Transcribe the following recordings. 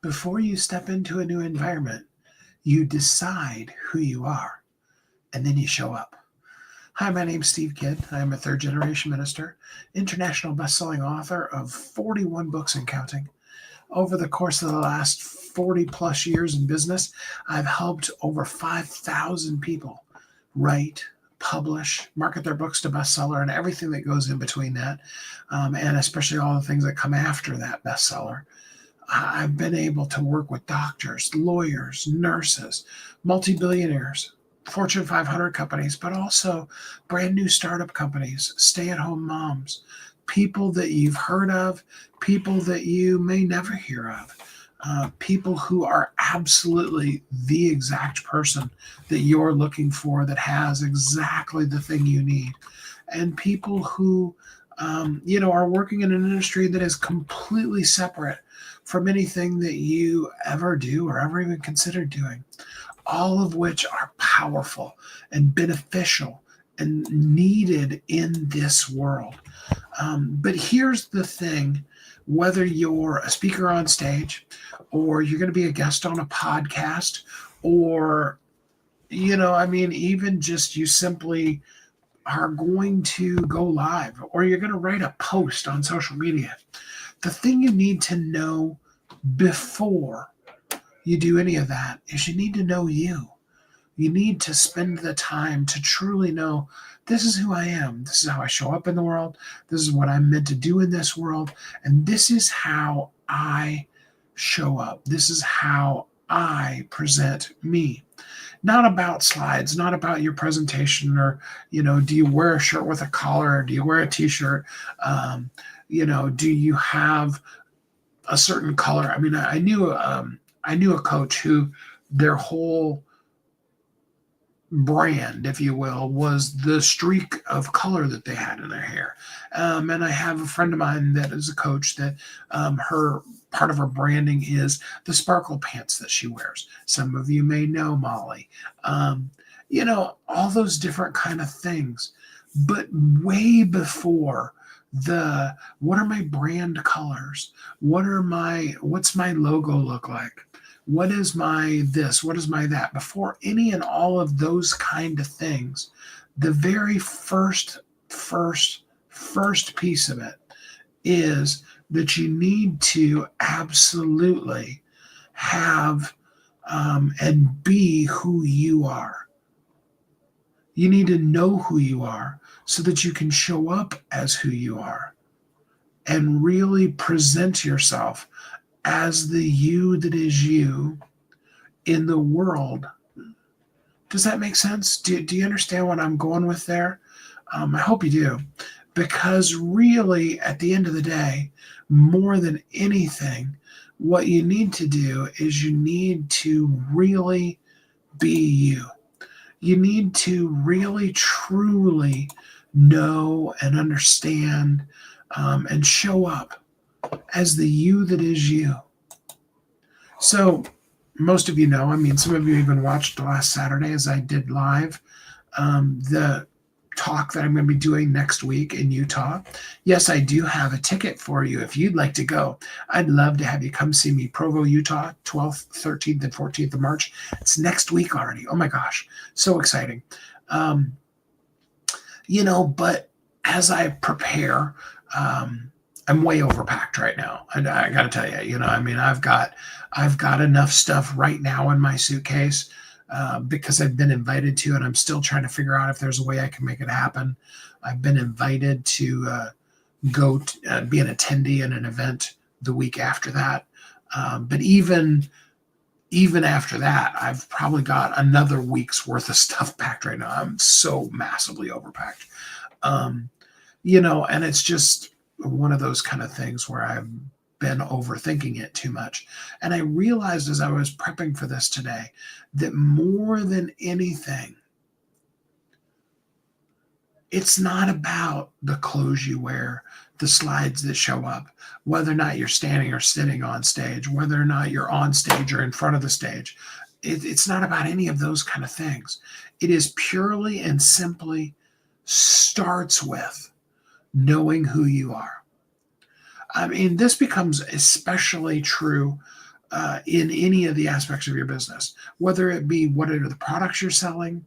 Before you step into a new environment, you decide who you are, and then you show up. Hi, my name's Steve Kidd. I'm a third generation minister, international best-selling author of 41 books and counting. Over the course of the last 40 plus years in business, I've helped over 5,000 people write, publish, market their books to bestseller, and everything that goes in between that, and especially all the things that come after that bestseller. I've been able to work with doctors, lawyers, nurses, multi-billionaires, Fortune 500 companies, but also brand new startup companies, stay-at-home moms, people that you've heard of, people that you may never hear of, people who are absolutely the exact person that you're looking for that has exactly the thing you need, and people who are working in an industry that is completely separate from anything that you ever do or ever even considered doing, all of which are powerful and beneficial and needed in this world. But here's the thing, whether you're a speaker on stage or you're going to be a guest on a podcast, or, even just you simply are going to go live, or you're going to write a post on social media, the thing you need to know before you do any of that is you need to know you. You need to spend the time to truly know, this is who I am. This is how I show up in the world. This is what I'm meant to do in this world. And this is how I show up. This is how I present me. Not about slides, not about your presentation, or, do you wear a shirt with a collar? Or do you wear a t-shirt? Do you have a certain color? I mean, I knew a coach who their whole brand, if you will, was the streak of color that they had in their hair. And I have a friend of mine that is a coach that her part of her branding is the sparkle pants that she wears. Some of you may know Molly. All those different kind of things. But way before what are my brand colors? What's my logo look like? What is my this? What is my that? Before any and all of those kind of things, the very first piece of it is that you need to absolutely have and be who you are. You need to know who you are so that you can show up as who you are and really present yourself as the you that is you in the world. Does that make sense? Do you understand what I'm going with there? I hope you do. Because really, at the end of the day, more than anything, what you need to do is you need to really be you. You need to really, truly know and understand and show up as the you that is you. So most of you know, some of you even watched last Saturday as I did live the talk that I'm going to be doing next week in Utah. Yes, I do have a ticket for you if you'd like to go. I'd love to have you come see me, Provo, Utah, 12th, 13th, and 14th of March. It's next week already. Oh my gosh, so exciting. But as I prepare, I'm way overpacked right now. And I got to tell you, I've got enough stuff right now in my suitcase because I've been invited to, and I'm still trying to figure out if there's a way I can make it happen. I've been invited to go be an attendee in an event the week after that. But even after that, I've probably got another week's worth of stuff packed right now. I'm so massively overpacked. And it's just one of those kind of things where I've been overthinking it too much. And I realized as I was prepping for this today that more than anything, it's not about the clothes you wear, the slides that show up, whether or not you're standing or sitting on stage, whether or not you're on stage or in front of the stage. It's not about any of those kind of things. It is purely and simply starts with knowing who you are. This becomes especially true in any of the aspects of your business, whether it be what are the products you're selling,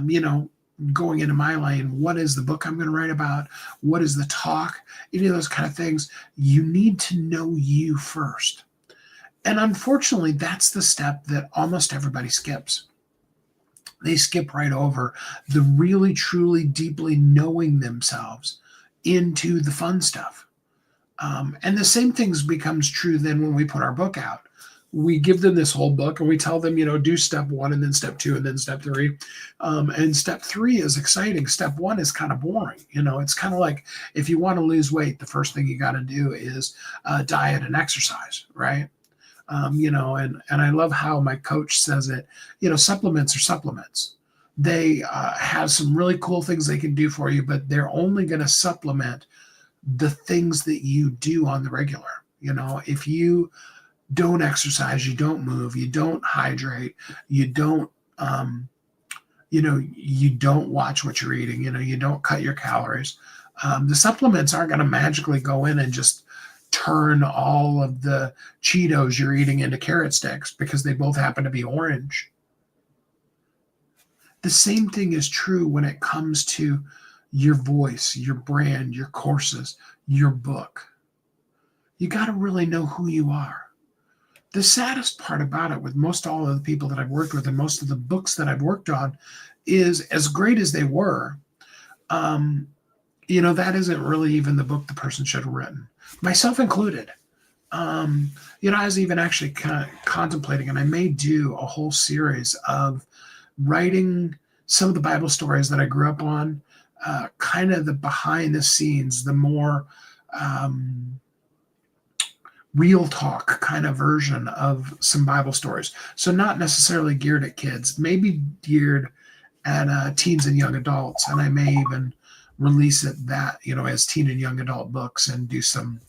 you know, going into my lane, what is the book I'm going to write about? What is the talk? Any of those kind of things. You need to know you first. And unfortunately, that's the step that almost everybody skips. They skip right over the really, truly, deeply knowing themselves into the fun stuff. And the same things becomes true then when we put our book out. We give them this whole book and we tell them, you know, do step 1 and then step 2 and then step 3. And step 3 is exciting. Step 1 is kind of boring. You know, it's kind of like if you want to lose weight, the first thing you got to do is diet and exercise, right? You know, and I love how my coach says it, you know, supplements are supplements. They have some really cool things they can do for you, but they're only going to supplement the things that you do on the regular. You know, if you don't exercise, you don't move, you don't hydrate, you don't, you know, you don't watch what you're eating, you know, you don't cut your calories. The supplements aren't going to magically go in and just turn all of the Cheetos you're eating into carrot sticks because they both happen to be orange. The same thing is true when it comes to your voice, your brand, your courses, your book. You got to really know who you are. The saddest part about it with most all of the people that I've worked with and most of the books that I've worked on is as great as they were, you know, that isn't really even the book the person should have written, myself included. You know, I was even actually kind of contemplating, and I may do a whole series of writing some of the Bible stories that I grew up on, kind of the behind the scenes, the more real talk kind of version of some Bible stories. So not necessarily geared at kids, maybe geared at teens and young adults. And I may even release it that, you know, as teen and young adult books and do some,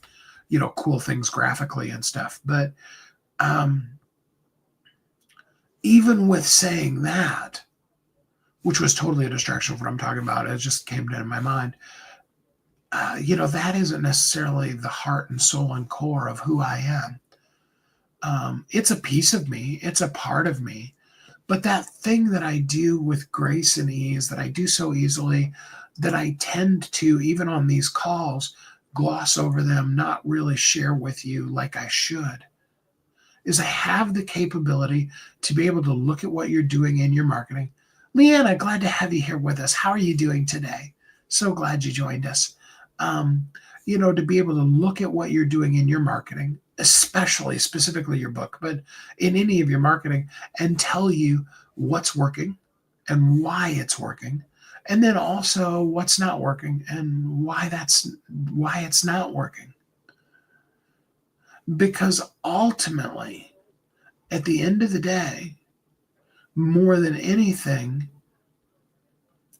you know, cool things graphically and stuff. But even with saying that, which was totally a distraction from what I'm talking about, it just came to my mind. You know, that isn't necessarily the heart and soul and core of who I am. It's a piece of me, it's a part of me, but that thing that I do with grace and ease, that I do so easily, that I tend to, even on these calls, gloss over them, not really share with you like I should, is I have the capability to be able to look at what you're doing in your marketing. Leanna, glad to have you here with us. How are you doing today? So glad you joined us. You know, to be able to look at what you're doing in your marketing, especially, specifically your book, but in any of your marketing, and tell you what's working and why it's working, and then also what's not working and why it's not working. Because ultimately, at the end of the day, more than anything,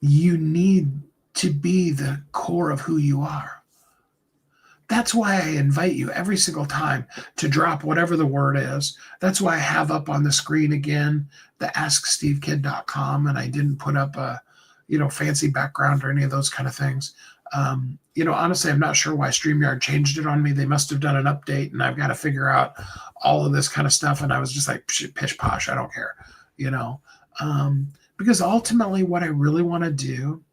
you need to be the core of who you are. That's why I invite you every single time to drop whatever the word is. That's why I have up on the screen again the AskSteveKidd.com, and I didn't put up a, you know, fancy background or any of those kind of things. You know, honestly, I'm not sure why StreamYard changed it on me. They must have done an update, and I've got to figure out all of this kind of stuff. And I was just like, pish posh, I don't care, you know, because ultimately what I really want to do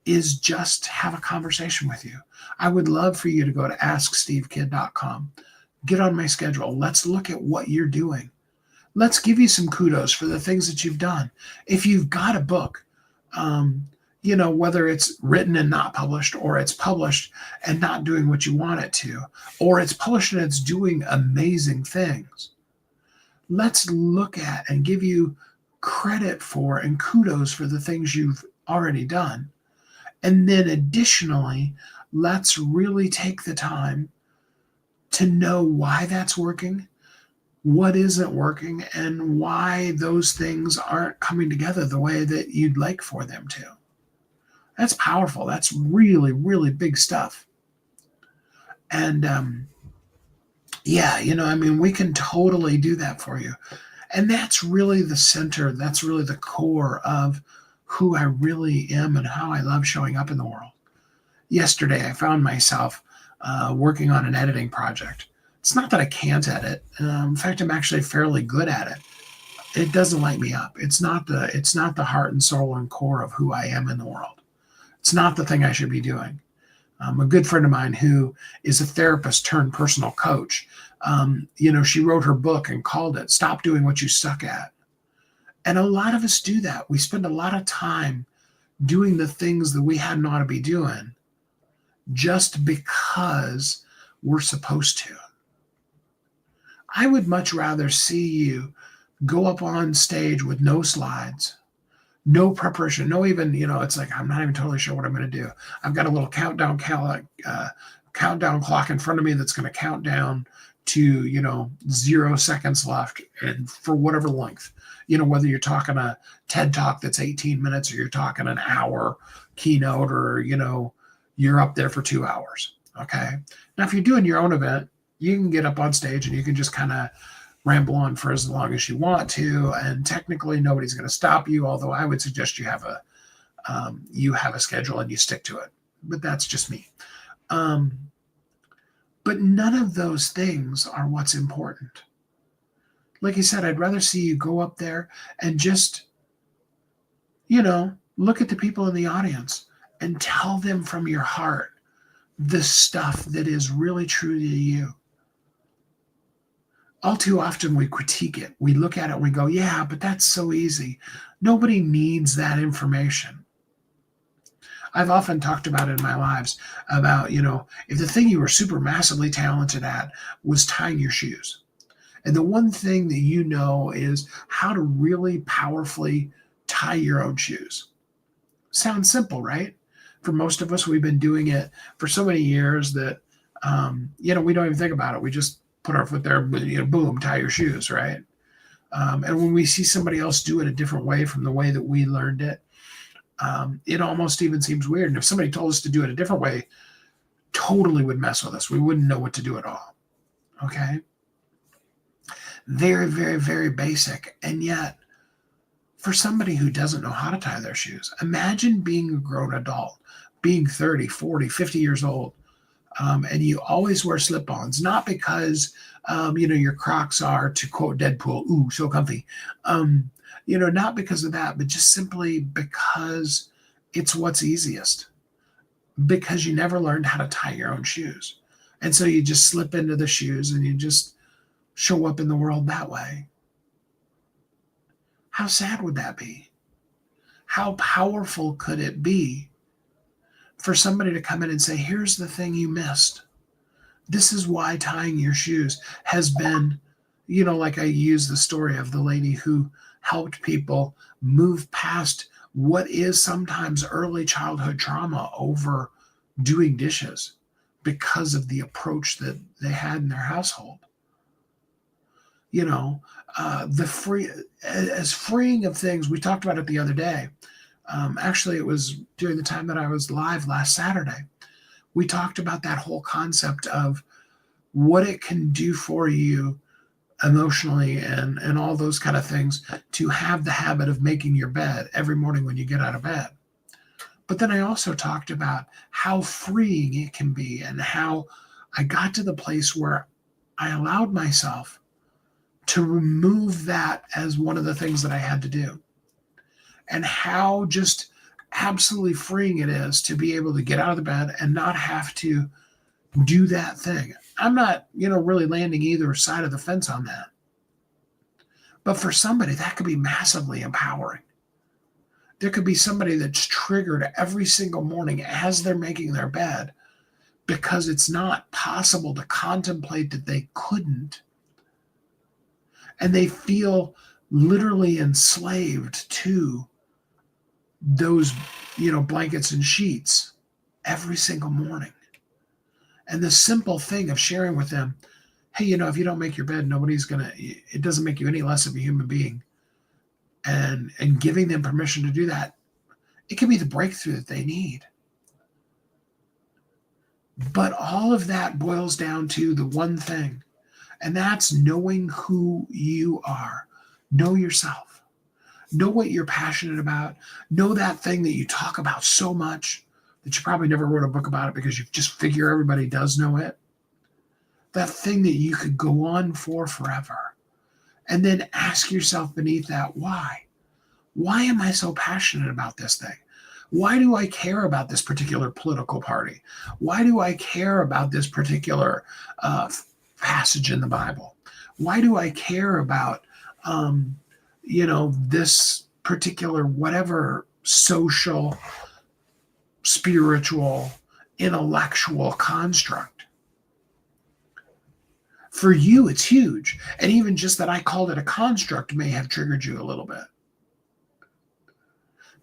is just have a conversation with you. I would love for you to go to AskSteveKidd.com, get on my schedule. Let's look at what you're doing. Let's give you some kudos for the things that you've done. If you've got a book, you know, whether it's written and not published, or it's published and not doing what you want it to, or it's published and it's doing amazing things, let's look at and give you credit for and kudos for the things you've already done. And then additionally, let's really take the time to know why that's working, what isn't working, and why those things aren't coming together the way that you'd like for them to. That's powerful. That's really, really big stuff. And yeah, you know, I mean, we can totally do that for you. And that's really the center. That's really the core of who I really am and how I love showing up in the world. Yesterday, I found myself working on an editing project. It's not that I can't edit. In fact, I'm actually fairly good at it. It doesn't light me up. It's not the heart and soul and core of who I am in the world. It's not the thing I should be doing. A good friend of mine who is a therapist turned personal coach, she wrote her book and called it "Stop Doing What You Suck At." And a lot of us do that. We spend a lot of time doing the things that we hadn't ought to be doing just because we're supposed to. I would much rather see you go up on stage with no slides, no preparation, no even, it's like, I'm not even totally sure what I'm going to do. I've got a little countdown clock in front of me that's going to count down to, 0 seconds left, and for whatever length, whether you're talking a TED talk that's 18 minutes or you're talking an hour keynote or, you're up there for 2 hours. Okay. Now, if you're doing your own event, you can get up on stage and you can just kind of ramble on for as long as you want to, and technically nobody's going to stop you. Although I would suggest you have a schedule and you stick to it. But that's just me. But none of those things are what's important. Like I said, I'd rather see you go up there and just, look at the people in the audience and tell them from your heart the stuff that is really true to you. All too often we critique it. We look at it and we go, yeah, but that's so easy. Nobody needs that information. I've often talked about it in my lives about, if the thing you were super massively talented at was tying your shoes, and the one thing that you know is how to really powerfully tie your own shoes. Sounds simple, right? For most of us, we've been doing it for so many years that, we don't even think about it. We just put our foot there, boom, tie your shoes, right? And when we see somebody else do it a different way from the way that we learned it, it almost even seems weird. And if somebody told us to do it a different way, totally would mess with us. We wouldn't know what to do at all. Okay? Very, very, very basic. And yet, for somebody who doesn't know how to tie their shoes, imagine being a grown adult, being 30, 40, 50 years old, and you always wear slip-ons, not because, your Crocs are, to quote Deadpool, ooh, so comfy. Not because of that, but just simply because it's what's easiest, because you never learned how to tie your own shoes. And so you just slip into the shoes and you just show up in the world that way. How sad would that be? How powerful could it be for somebody to come in and say, here's the thing you missed. This is why tying your shoes has been, like I use the story of the lady who helped people move past what is sometimes early childhood trauma over doing dishes because of the approach that they had in their household. As freeing of things, we talked about it the other day. Actually, it was during the time that I was live last Saturday. We talked about that whole concept of what it can do for you emotionally and all those kind of things to have the habit of making your bed every morning when you get out of bed. But then I also talked about how freeing it can be and how I got to the place where I allowed myself to remove that as one of the things that I had to do, and how just absolutely freeing it is to be able to get out of the bed and not have to do that thing. I'm not, really landing either side of the fence on that. But for somebody, that could be massively empowering. There could be somebody that's triggered every single morning as they're making their bed because it's not possible to contemplate that they couldn't. And they feel literally enslaved to those, blankets and sheets every single morning. And the simple thing of sharing with them, hey, if you don't make your bed, it doesn't make you any less of a human being. And giving them permission to do that, it can be the breakthrough that they need. But all of that boils down to the one thing, and that's knowing who you are. Know yourself. Know what you're passionate about. Know that thing that you talk about so much that you probably never wrote a book about it because you just figure everybody does know it. that thing that you could go on for forever. And then ask yourself beneath that, why? Why am I so passionate about this thing? Why do I care about this particular political party? Why do I care about this particular passage in the Bible? Why do I care about, this particular whatever social, spiritual, intellectual construct? For you, it's huge. And even just that I called it a construct may have triggered you a little bit.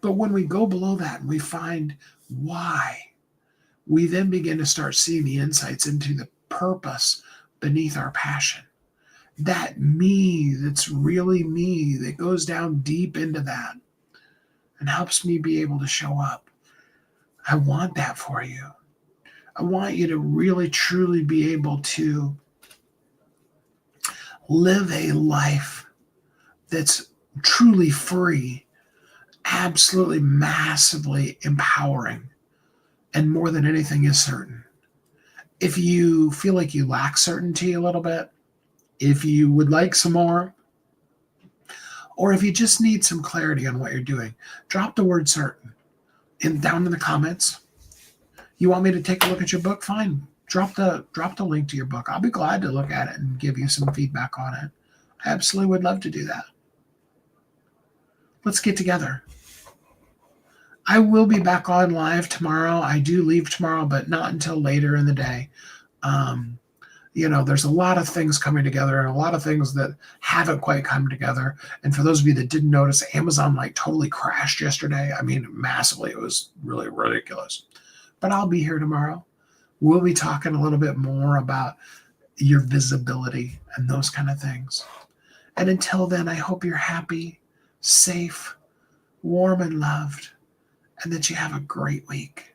But when we go below that and we find why, we then begin to start seeing the insights into the purpose beneath our passion. That me, that's really me, that goes down deep into that and helps me be able to show up. I want that for you. I want you to really, truly be able to live a life that's truly free, absolutely massively empowering, and more than anything is certain. If you feel like you lack certainty a little bit, if you would like some more, or if you just need some clarity on what you're doing, drop the word certain down in the comments. You want me to take a look at your book? Fine. Drop the link to your book. I'll be glad to look at it and give you some feedback on it. I absolutely would love to do that. Let's get together. I will be back on live tomorrow. I do leave tomorrow, but not until later in the day. There's a lot of things coming together and a lot of things that haven't quite come together. And for those of you that didn't notice, Amazon totally crashed yesterday. I mean, massively. It was really ridiculous. But I'll be here tomorrow. We'll be talking a little bit more about your visibility and those kind of things. And until then, I hope you're happy, safe, warm, and loved, and that you have a great week.